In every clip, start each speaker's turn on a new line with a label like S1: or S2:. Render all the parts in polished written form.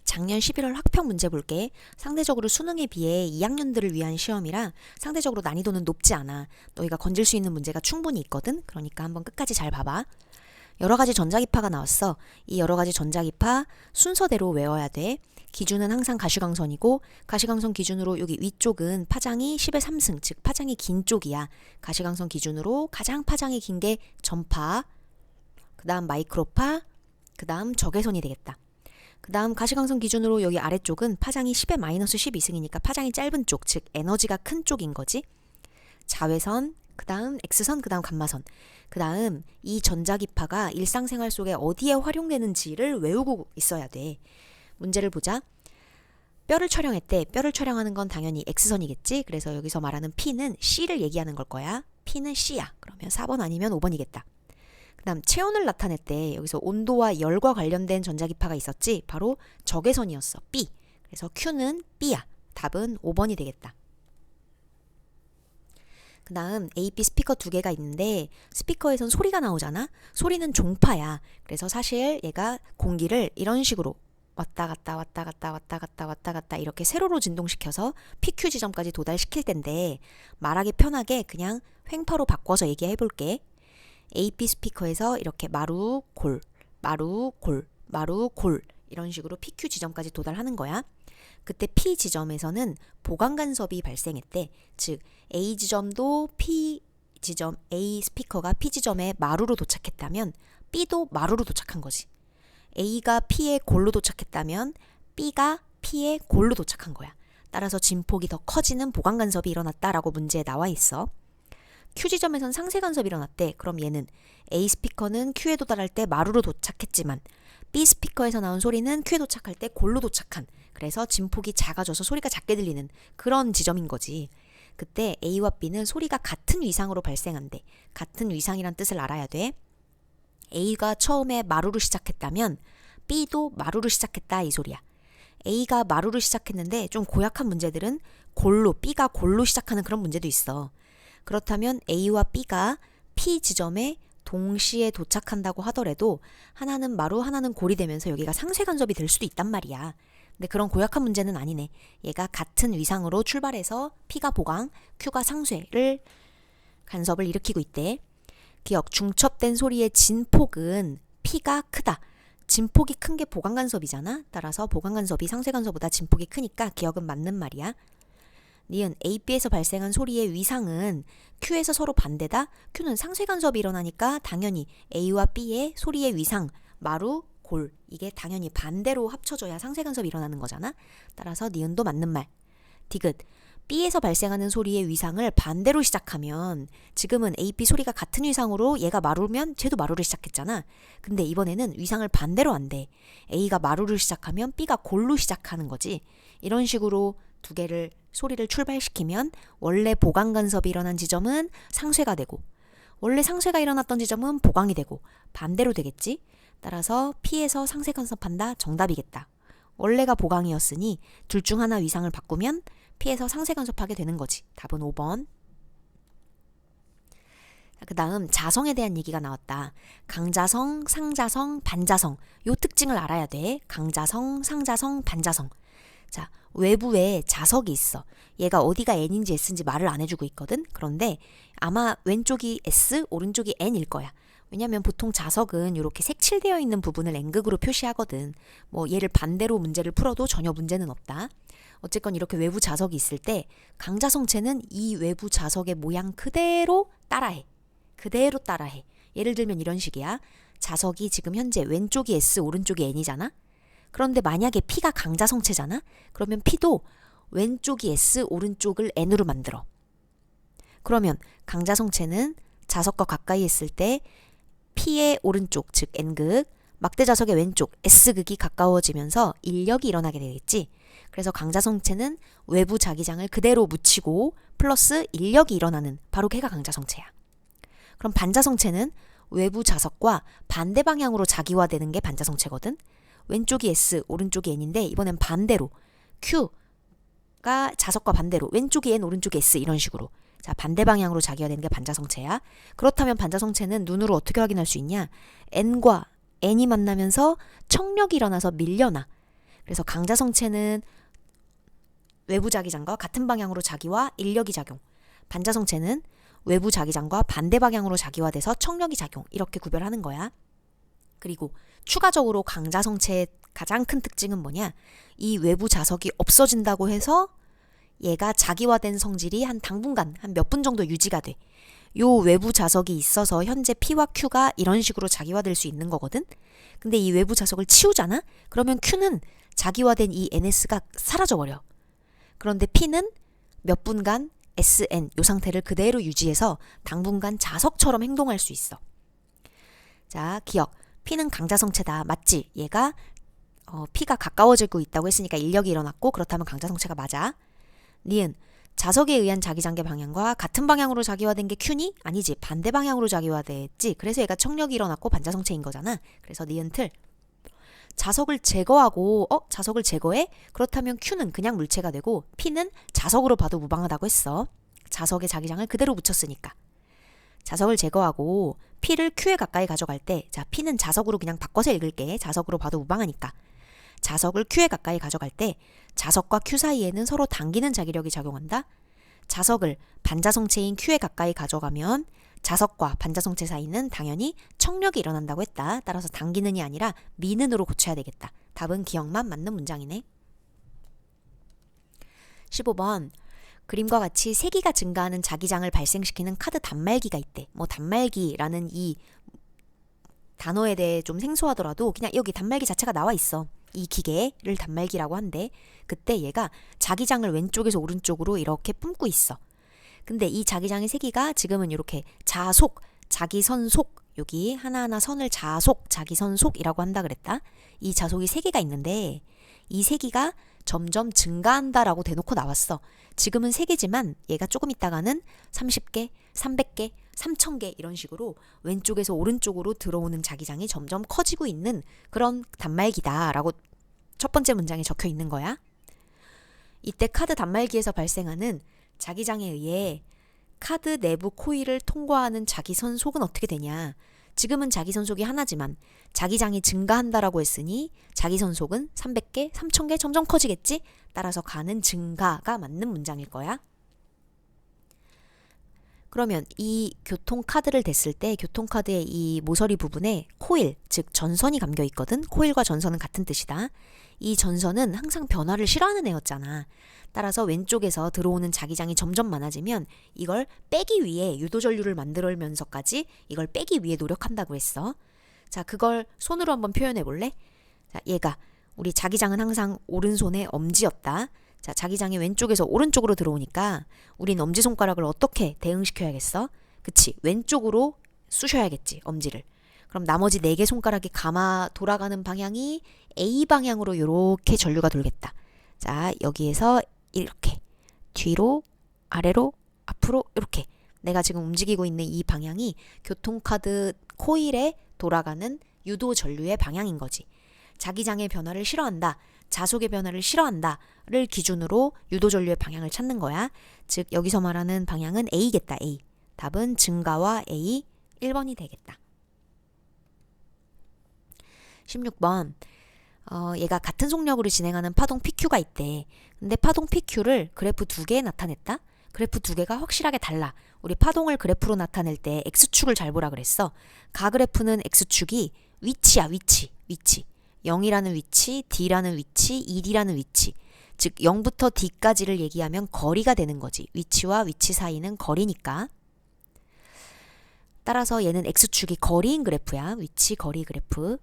S1: 작년 11월 학평 문제 볼게. 상대적으로 수능에 비해 2학년들을 위한 시험이라 상대적으로 난이도는 높지 않아. 너희가 건질 수 있는 문제가 충분히 있거든. 그러니까 한번 끝까지 잘 봐봐. 여러 가지 전자기파가 나왔어. 이 여러 가지 전자기파 순서대로 외워야 돼. 기준은 항상 가시광선이고 가시광선 기준으로 여기 위쪽은 파장이 10의 3승, 즉 파장이 긴 쪽이야. 가시광선 기준으로 가장 파장이 긴 게 전파, 그 다음 마이크로파, 그 다음 적외선이 되겠다. 그 다음 가시광선 기준으로 여기 아래쪽은 파장이 10의 마이너스 12승이니까 파장이 짧은 쪽, 즉 에너지가 큰 쪽인 거지. 자외선, 그 다음 X선, 그 다음 감마선. 그 다음 이 전자기파가 일상생활 속에 어디에 활용되는지를 외우고 있어야 돼. 문제를 보자. 뼈를 촬영했대. 뼈를 촬영하는 건 당연히 X선이겠지. 그래서 여기서 말하는 P는 C를 얘기하는 걸 거야. P는 C야. 그러면 4번 아니면 5번이겠다. 그 다음 체온을 나타냈대. 여기서 온도와 열과 관련된 전자기파가 있었지. 바로 적외선이었어. B. 그래서 Q는 B야. 답은 5번이 되겠다. 그 다음 A, B 스피커 두 개가 있는데 스피커에선 소리가 나오잖아. 소리는 종파야. 그래서 사실 얘가 공기를 이런 식으로 왔다 갔다 왔다 갔다 왔다 갔다 왔다 갔다 이렇게 세로로 진동시켜서 PQ 지점까지 도달시킬 텐데 말하기 편하게 그냥 횡파로 바꿔서 얘기해 볼게. AP 스피커에서 이렇게 마루, 골, 마루, 골, 마루, 골 이런 식으로 PQ 지점까지 도달하는 거야. 그때 P 지점에서는 보강 간섭이 발생했대. 즉 A 지점도 P 지점, A 스피커가 P 지점에 마루로 도착했다면 B도 마루로 도착한 거지. A가 P의 골로 도착했다면 B가 P의 골로 도착한 거야. 따라서 진폭이 더 커지는 보강 간섭이 일어났다라고 문제에 나와 있어. Q 지점에선 상쇄 간섭이 일어났대. 그럼 얘는 A 스피커는 Q에 도달할 때 마루로 도착했지만 B 스피커에서 나온 소리는 Q에 도착할 때 골로 도착한, 그래서 진폭이 작아져서 소리가 작게 들리는 그런 지점인 거지. 그때 A와 B는 소리가 같은 위상으로 발생한대. 같은 위상이란 뜻을 알아야 돼. A가 처음에 마루로 시작했다면 B도 마루로 시작했다 이 소리야. A가 마루로 시작했는데 좀 고약한 문제들은 골로, B가 골로 시작하는 그런 문제도 있어. 그렇다면 A와 B가 P 지점에 동시에 도착한다고 하더라도 하나는 마루, 하나는 골이 되면서 여기가 상쇄 간섭이 될 수도 있단 말이야. 근데 그런 고약한 문제는 아니네. 얘가 같은 위상으로 출발해서 P가 보강, Q가 상쇄를 간섭을 일으키고 있대. 기억, 중첩된 소리의 진폭은 P가 크다. 진폭이 큰 게 보강 간섭이잖아. 따라서 보강 간섭이 상쇄 간섭보다 진폭이 크니까 기억은 맞는 말이야. 니은 A, B에서 발생한 소리의 위상은 Q에서 서로 반대다. Q는 상쇄 간섭이 일어나니까 당연히 A와 B의 소리의 위상, 마루, 골 이게 당연히 반대로 합쳐져야 상쇄 간섭이 일어나는 거잖아. 따라서 니은도 맞는 말. 디귿, B에서 발생하는 소리의 위상을 반대로 시작하면 지금은 A, B 소리가 같은 위상으로 얘가 마루면 쟤도 마루를 시작했잖아. 근데 이번에는 위상을 반대로 한대. A가 마루를 시작하면 B가 골로 시작하는 거지. 이런 식으로 두 개를 소리를 출발시키면 원래 보강 간섭이 일어난 지점은 상쇄가 되고 원래 상쇄가 일어났던 지점은 보강이 되고 반대로 되겠지. 따라서 P에서 상쇄 간섭한다 정답이겠다. 원래가 보강이었으니 둘 중 하나 위상을 바꾸면 P에서 상쇄 간섭하게 되는 거지. 답은 5번. 그 다음 자성에 대한 얘기가 나왔다. 강자성, 상자성, 반자성 요 특징을 알아야 돼. 강자성, 상자성, 반자성. 자, 외부에 자석이 있어. 얘가 어디가 N인지 S인지 말을 안 해주고 있거든. 그런데 아마 왼쪽이 S, 오른쪽이 N일 거야. 왜냐면 보통 자석은 이렇게 색칠되어 있는 부분을 N극으로 표시하거든. 뭐 얘를 반대로 문제를 풀어도 전혀 문제는 없다. 어쨌건 이렇게 외부 자석이 있을 때 강자성체는 이 외부 자석의 모양 그대로 따라해. 그대로 따라해. 예를 들면 이런 식이야. 자석이 지금 현재 왼쪽이 S, 오른쪽이 N이잖아. 그런데 만약에 P가 강자성체잖아? 그러면 P도 왼쪽이 S, 오른쪽을 N으로 만들어. 그러면 강자성체는 자석과 가까이 있을 때 P의 오른쪽, 즉 N극, 막대 자석의 왼쪽, S극이 가까워지면서 인력이 일어나게 되겠지. 그래서 강자성체는 외부 자기장을 그대로 묻히고 플러스 인력이 일어나는 바로 걔가 강자성체야. 그럼 반자성체는 외부 자석과 반대 방향으로 자기화되는 게 반자성체거든. 왼쪽이 S, 오른쪽이 N인데 이번엔 반대로 Q가 자석과 반대로 왼쪽이 N, 오른쪽이 S 이런 식으로 자 반대 방향으로 자기화되는 게 반자성체야. 그렇다면 반자성체는 눈으로 어떻게 확인할 수 있냐? N과 N이 만나면서 청력이 일어나서 밀려나. 그래서 강자성체는 외부 자기장과 같은 방향으로 자기와 인력이 작용. 반자성체는 외부 자기장과 반대 방향으로 자기화돼서 척력이 작용. 이렇게 구별하는 거야. 그리고 추가적으로 강자성체의 가장 큰 특징은 뭐냐? 이 외부 자석이 없어진다고 해서 얘가 자기화된 성질이 한 당분간 한 몇 분 정도 유지가 돼. 요 외부 자석이 있어서 현재 P와 Q가 이런 식으로 자기화될 수 있는 거거든. 근데 이 외부 자석을 치우잖아? 그러면 Q는 자기화된 이 NS가 사라져버려. 그런데 P는 몇 분간 SN 요 상태를 그대로 유지해서 당분간 자석처럼 행동할 수 있어. 자, 기억. P는 강자성체다. 맞지? 얘가 P가 가까워지고 있다고 했으니까 인력이 일어났고 그렇다면 강자성체가 맞아. 니은. 자석에 의한 자기장계 방향과 같은 방향으로 자기화된 게 Q니? 아니지. 반대 방향으로 자기화됐지. 그래서 얘가 척력이 일어났고 반자성체인 거잖아. 그래서 니은 틀. 자석을 제거하고 자석을 제거해? 그렇다면 Q는 그냥 물체가 되고 P는 자석으로 봐도 무방하다고 했어. 자석의 자기장을 그대로 붙였으니까. 자석을 제거하고 P를 Q에 가까이 가져갈 때 자, P는 자석으로 그냥 바꿔서 읽을게. 자석으로 봐도 무방하니까. 자석을 Q에 가까이 가져갈 때 자석과 Q 사이에는 서로 당기는 자기력이 작용한다. 자석을 반자성체인 Q에 가까이 가져가면 자석과 반자성체 사이는 당연히 척력이 일어난다고 했다. 따라서 당기는이 아니라 미는으로 고쳐야 되겠다. 답은 기억만 맞는 문장이네. 15번. 그림과 같이 세기가 증가하는 자기장을 발생시키는 카드 단말기가 있대. 뭐 단말기라는 이 단어에 대해 좀 생소하더라도 그냥 여기 단말기 자체가 나와 있어. 이 기계를 단말기라고 한대. 그때 얘가 자기장을 왼쪽에서 오른쪽으로 이렇게 뿜고 있어. 근데 이 자기장의 세기가 지금은 이렇게 자속, 자기선속, 여기 하나하나 선을 자속, 자기선속이라고 한다 그랬다. 이 자속이 세 개가 있는데 이 세기가 점점 증가한다라고 대놓고 나왔어. 지금은 세 개지만 얘가 조금 있다가는 30개, 300개, 3000개 이런 식으로 왼쪽에서 오른쪽으로 들어오는 자기장이 점점 커지고 있는 그런 단말기다라고 첫 번째 문장에 적혀 있는 거야. 이때 카드 단말기에서 발생하는 자기장에 의해 카드 내부 코일을 통과하는 자기선속은 어떻게 되냐. 지금은 자기선속이 하나지만 자기장이 증가한다라고 했으니 자기선속은 300개, 3000개 점점 커지겠지? 따라서 가는 증가가 맞는 문장일 거야. 그러면 이 교통카드를 댔을 때 교통카드의 이 모서리 부분에 코일, 즉 전선이 감겨 있거든. 코일과 전선은 같은 뜻이다. 이 전선은 항상 변화를 싫어하는 애였잖아. 따라서 왼쪽에서 들어오는 자기장이 점점 많아지면 이걸 빼기 위해 유도전류를 만들면서까지 이걸 빼기 위해 노력한다고 했어. 자, 그걸 손으로 한번 표현해 볼래? 자, 얘가 우리 자기장은 항상 오른손의 엄지였다. 자, 자기장이 왼쪽에서 오른쪽으로 들어오니까 우린 엄지손가락을 어떻게 대응시켜야겠어? 그치, 왼쪽으로 쑤셔야겠지, 엄지를. 그럼 나머지 4개 손가락이 감아 돌아가는 방향이 A 방향으로 이렇게 전류가 돌겠다. 자, 여기에서 이렇게 뒤로, 아래로, 앞으로 이렇게 내가 지금 움직이고 있는 이 방향이 교통카드 코일에 돌아가는 유도 전류의 방향인 거지. 자기장의 변화를 싫어한다, 자속의 변화를 싫어한다를 기준으로 유도 전류의 방향을 찾는 거야. 즉 여기서 말하는 방향은 A겠다. A. 답은 증가와 A 1번이 되겠다. 16번. 얘가 같은 속력으로 진행하는 파동 PQ가 있대. 근데 파동 PQ를 그래프 2개에 나타냈다. 그래프 2개가 확실하게 달라. 우리 파동을 그래프로 나타낼 때 X축을 잘 보라 그랬어. 가그래프는 X축이 위치야, 위치. 0이라는 위치, D라는 위치, 2D라는 위치. 즉 0부터 D까지를 얘기하면 거리가 되는 거지. 위치와 위치 사이는 거리니까. 따라서 얘는 X축이 거리인 그래프야. 위치, 거리 그래프.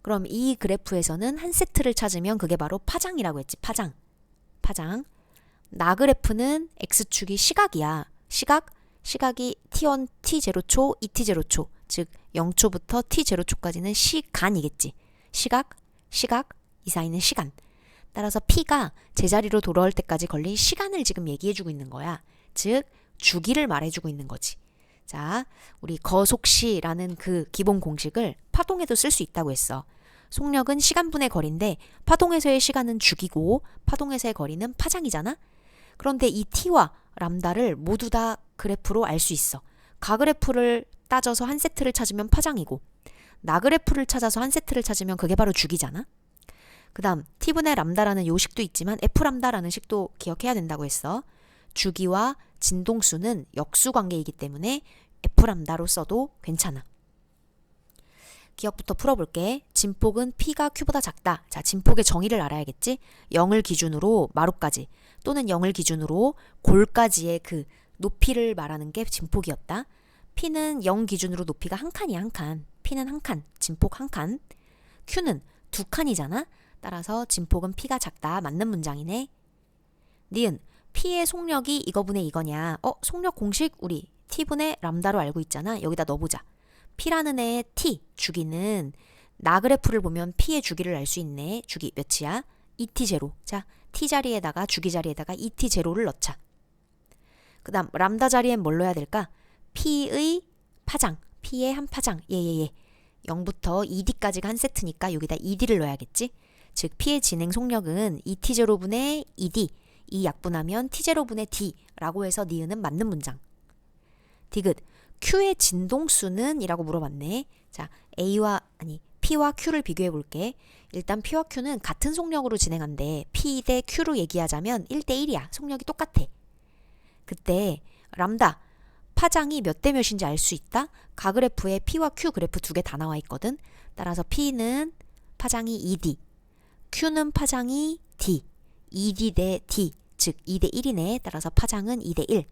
S1: 그럼 이 그래프에서는 한 세트를 찾으면 그게 바로 파장이라고 했지. 파장. 나그래프는 X축이 시각이야. 시각이 T1, T0초, 2T0초. 즉 0초부터 T0초까지는 시간이겠지. 시각, 이 사이는 시간. 따라서 P가 제자리로 돌아올 때까지 걸린 시간을 지금 얘기해주고 있는 거야. 즉 주기를 말해주고 있는 거지. 자, 우리 거속시라는 그 기본 공식을 파동에도 쓸 수 있다고 했어. 속력은 시간분의 거리인데 파동에서의 시간은 주기고 파동에서의 거리는 파장이잖아. 그런데 이 T와 람다를 모두 다 그래프로 알 수 있어. 가그래프를 따져서 한 세트를 찾으면 파장이고 나그래프를 찾아서 한 세트를 찾으면 그게 바로 주기잖아. 그 다음 T분의 람다라는 요 식도 있지만 F람다라는 식도 기억해야 된다고 했어. 주기와 진동수는 역수관계이기 때문에 F람다로 써도 괜찮아. 기억부터 풀어볼게. 진폭은 P가 Q보다 작다. 자, 진폭의 정의를 알아야겠지? 0을 기준으로 마루까지 또는 0을 기준으로 골까지의 그 높이를 말하는 게 진폭이었다. P는 0 기준으로 높이가 한 칸이야, 한 칸. P는 한 칸, 진폭 한 칸. Q는 두 칸이잖아. 따라서 진폭은 P가 작다. 맞는 문장이네. 니은 P의 속력이 이거분의 이거냐. 속력 공식 우리 T분의 람다로 알고 있잖아. 여기다 넣어보자. P라는 애의 T, 주기는 나 그래프를 보면 P의 주기를 알 수 있네. 주기 몇이야? 2T0. 자, T 자리에다가 주기 자리에다가 2T0를 넣자. 그 다음 람다 자리엔 뭘 넣어야 될까? P의 파장, P의 한 파장. 예. 0부터 2D까지가 한 세트니까 여기다 2D를 넣어야겠지? 즉 P의 진행 속력은 2T0분의 2D, 이 약분하면 T0분의 D라고 해서 니은은 맞는 문장. 디귿 Q의 진동수는? 이라고 물어봤네. 자, P와 Q를 비교해 볼게. 일단 P와 Q는 같은 속력으로 진행한대. P 대 Q로 얘기하자면 1대1이야. 속력이 똑같아. 그때 람다 파장이 몇 대 몇인지 알 수 있다. 가그래프에 P와 Q 그래프 두 개 다 나와 있거든. 따라서 P는 파장이 2D, Q는 파장이 D, 2D 대 D, 즉 2대 1이네. 따라서 파장은 2대 1.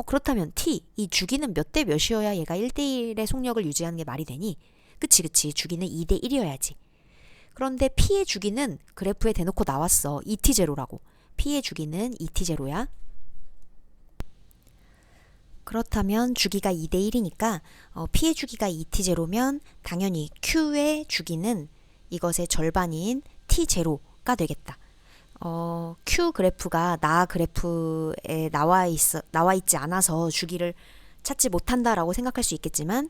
S1: 그렇다면 T, 이 주기는 몇 대 몇이어야 얘가 1대1의 속력을 유지하는 게 말이 되니? 그치. 주기는 2대 1이어야지. 그런데 P의 주기는 그래프에 대놓고 나왔어. 2T0라고. P의 주기는 2T0야. 그렇다면 주기가 2대 1이니까 P의 주기가 2T0면 당연히 Q의 주기는 이것의 절반인 T0가 되겠다. Q 그래프가 나 그래프에 나와 있지 않아서 주기를 찾지 못한다라고 생각할 수 있겠지만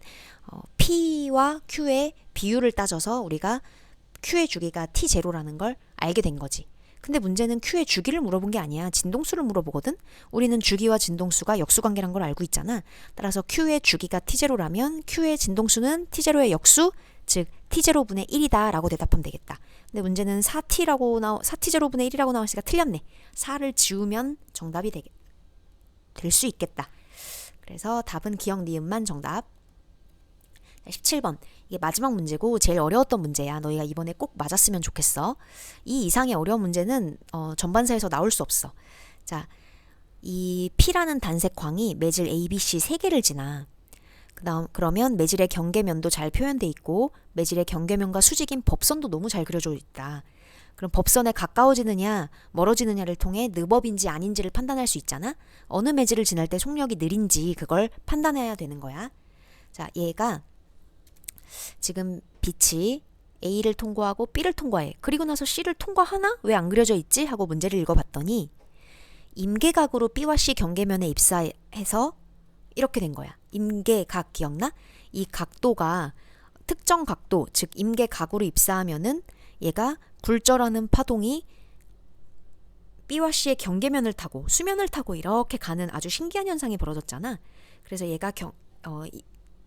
S1: P와 Q의 비율을 따져서 우리가 Q의 주기가 T0라는 걸 알게 된 거지. 근데 문제는 Q의 주기를 물어본 게 아니야. 진동수를 물어보거든. 우리는 주기와 진동수가 역수관계란 걸 알고 있잖아. 따라서 Q의 주기가 T0라면 Q의 진동수는 T0의 역수, 즉 T0분의 1이다 라고 대답하면 되겠다. 근데 문제는 4T0분의 1이라고 나왔으니까 틀렸네. 4를 지우면 정답이 될 수 있겠다. 그래서 답은 기억 니은만 정답. 17번. 이게 마지막 문제고 제일 어려웠던 문제야. 너희가 이번에 꼭 맞았으면 좋겠어. 이 이상의 어려운 문제는 전반사에서 나올 수 없어. 자, 이 P라는 단색광이 매질 ABC 3개를 지나. 그러면 매질의 경계면도 잘 표현돼 있고 매질의 경계면과 수직인 법선도 너무 잘 그려져 있다. 그럼 법선에 가까워지느냐 멀어지느냐를 통해 느법인지 아닌지를 판단할 수 있잖아. 어느 매질을 지날 때 속력이 느린지 그걸 판단해야 되는 거야. 자, 얘가 지금 빛이 A를 통과하고 B를 통과해. 그리고 나서 C를 통과하나? 왜 안 그려져 있지? 하고 문제를 읽어봤더니 임계각으로 B와 C 경계면에 입사해서 이렇게 된 거야. 임계각 기억나? 이 각도가 특정 각도, 즉 임계각으로 입사하면은 얘가 굴절하는 파동이 B와 C의 경계면을 타고 수면을 타고 이렇게 가는 아주 신기한 현상이 벌어졌잖아. 그래서 얘가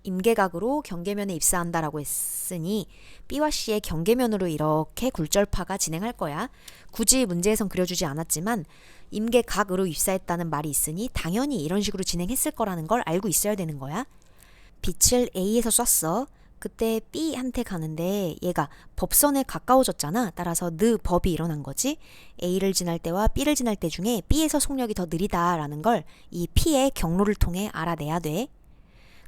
S1: 임계각으로 경계면에 입사한다라고 했으니 B와 C의 경계면으로 이렇게 굴절파가 진행할 거야. 굳이 문제에선 그려주지 않았지만 임계각으로 입사했다는 말이 있으니 당연히 이런 식으로 진행했을 거라는 걸 알고 있어야 되는 거야. 빛을 A에서 쐈어. 그때 B한테 가는데 얘가 법선에 가까워졌잖아. 따라서 법이 일어난 거지. A를 지날 때와 B를 지날 때 중에 B에서 속력이 더 느리다라는 걸 이 P의 경로를 통해 알아내야 돼.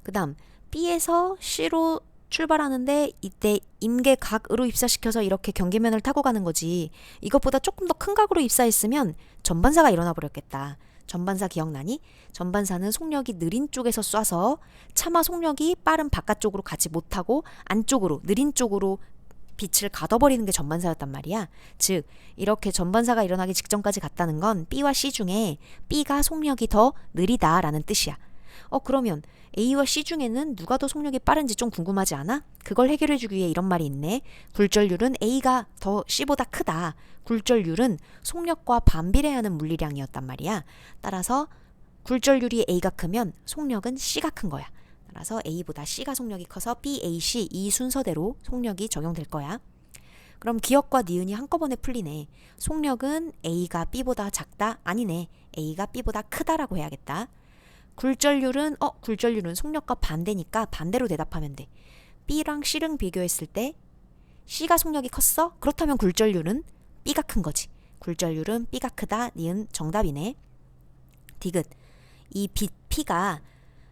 S1: 그 다음 B에서 C로 출발하는데 이때 임계각으로 입사시켜서 이렇게 경계면을 타고 가는 거지. 이것보다 조금 더 큰 각으로 입사했으면 전반사가 일어나 버렸겠다. 전반사 기억나니? 전반사는 속력이 느린 쪽에서 쏴서 차마 속력이 빠른 바깥쪽으로 가지 못하고 안쪽으로 느린 쪽으로 빛을 가둬버리는 게 전반사였단 말이야. 즉 이렇게 전반사가 일어나기 직전까지 갔다는 건 B와 C 중에 B가 속력이 더 느리다라는 뜻이야. 그러면 A와 C 중에는 누가 더 속력이 빠른지 좀 궁금하지 않아? 그걸 해결해주기 위해 이런 말이 있네. 굴절률은 A가 더 C보다 크다. 굴절률은 속력과 반비례하는 물리량이었단 말이야. 따라서 굴절률이 A가 크면 속력은 C가 큰 거야. 따라서 A보다 C가 속력이 커서 B, A, C 이 순서대로 속력이 적용될 거야. 그럼 기역과 니은이 한꺼번에 풀리네. 속력은 A가 B보다 작다? 아니네. A가 B보다 크다라고 해야겠다. 굴절률은 굴절률은 속력과 반대니까 반대로 대답하면 돼. B랑 C랑 비교했을 때 C가 속력이 컸어? 그렇다면 굴절률은 B가 큰 거지. 굴절률은 B가 크다. 니은 정답이네. 디귿. 이 P가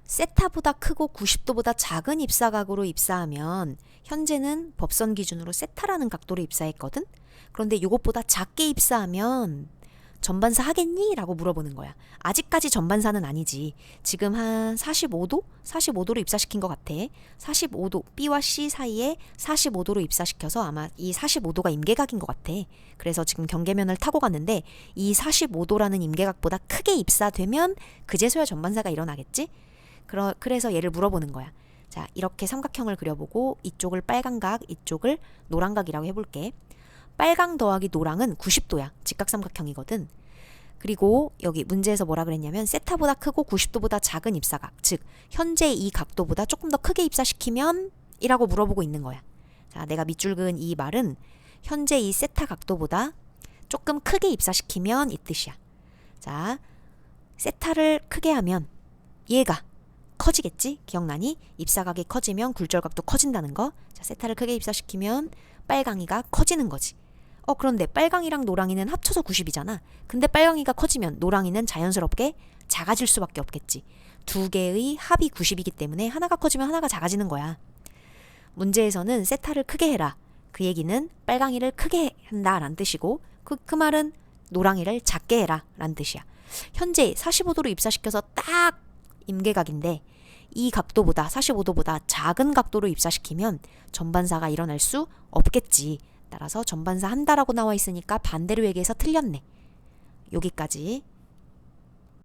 S1: 세타보다 크고 90도보다 작은 입사각으로 입사하면 현재는 법선 기준으로 세타라는 각도로 입사했거든? 그런데 이것보다 작게 입사하면 전반사 하겠니? 라고 물어보는 거야. 아직까지 전반사는 아니지. 지금 한 45도? 45도로 입사시킨 것 같아. 45도, B와 C 사이에 45도로 입사시켜서 아마 이 45도가 임계각인 것 같아. 그래서 지금 경계면을 타고 갔는데 이 45도라는 임계각보다 크게 입사되면 그제서야 전반사가 일어나겠지? 그래서 얘를 물어보는 거야. 자, 이렇게 삼각형을 그려보고 이쪽을 빨간각, 이쪽을 노란각이라고 해볼게. 빨강 더하기 노랑은 90도야. 직각삼각형이거든. 그리고 여기 문제에서 뭐라 그랬냐면 세타보다 크고 90도보다 작은 입사각, 즉 현재 이 각도보다 조금 더 크게 입사시키면 이라고 물어보고 있는 거야. 자, 내가 밑줄 그은 이 말은 현재 이 세타 각도보다 조금 크게 입사시키면 이 뜻이야. 자, 세타를 크게 하면 얘가 커지겠지? 기억나니? 입사각이 커지면 굴절각도 커진다는 거. 자, 세타를 크게 입사시키면 빨강이가 커지는 거지. 그런데 빨강이랑 노랑이는 합쳐서 90이잖아. 근데 빨강이가 커지면 노랑이는 자연스럽게 작아질 수밖에 없겠지. 두 개의 합이 90이기 때문에 하나가 커지면 하나가 작아지는 거야. 문제에서는 세타를 크게 해라. 그 얘기는 빨강이를 크게 한다 라는 뜻이고 그 말은 노랑이를 작게 해라 라는 뜻이야. 현재 45도로 입사시켜서 딱 임계각인데 이 각도보다 45도보다 작은 각도로 입사시키면 전반사가 일어날 수 없겠지. 따라서 전반사 한다라고 나와 있으니까 반대로 얘기해서 틀렸네. 여기까지.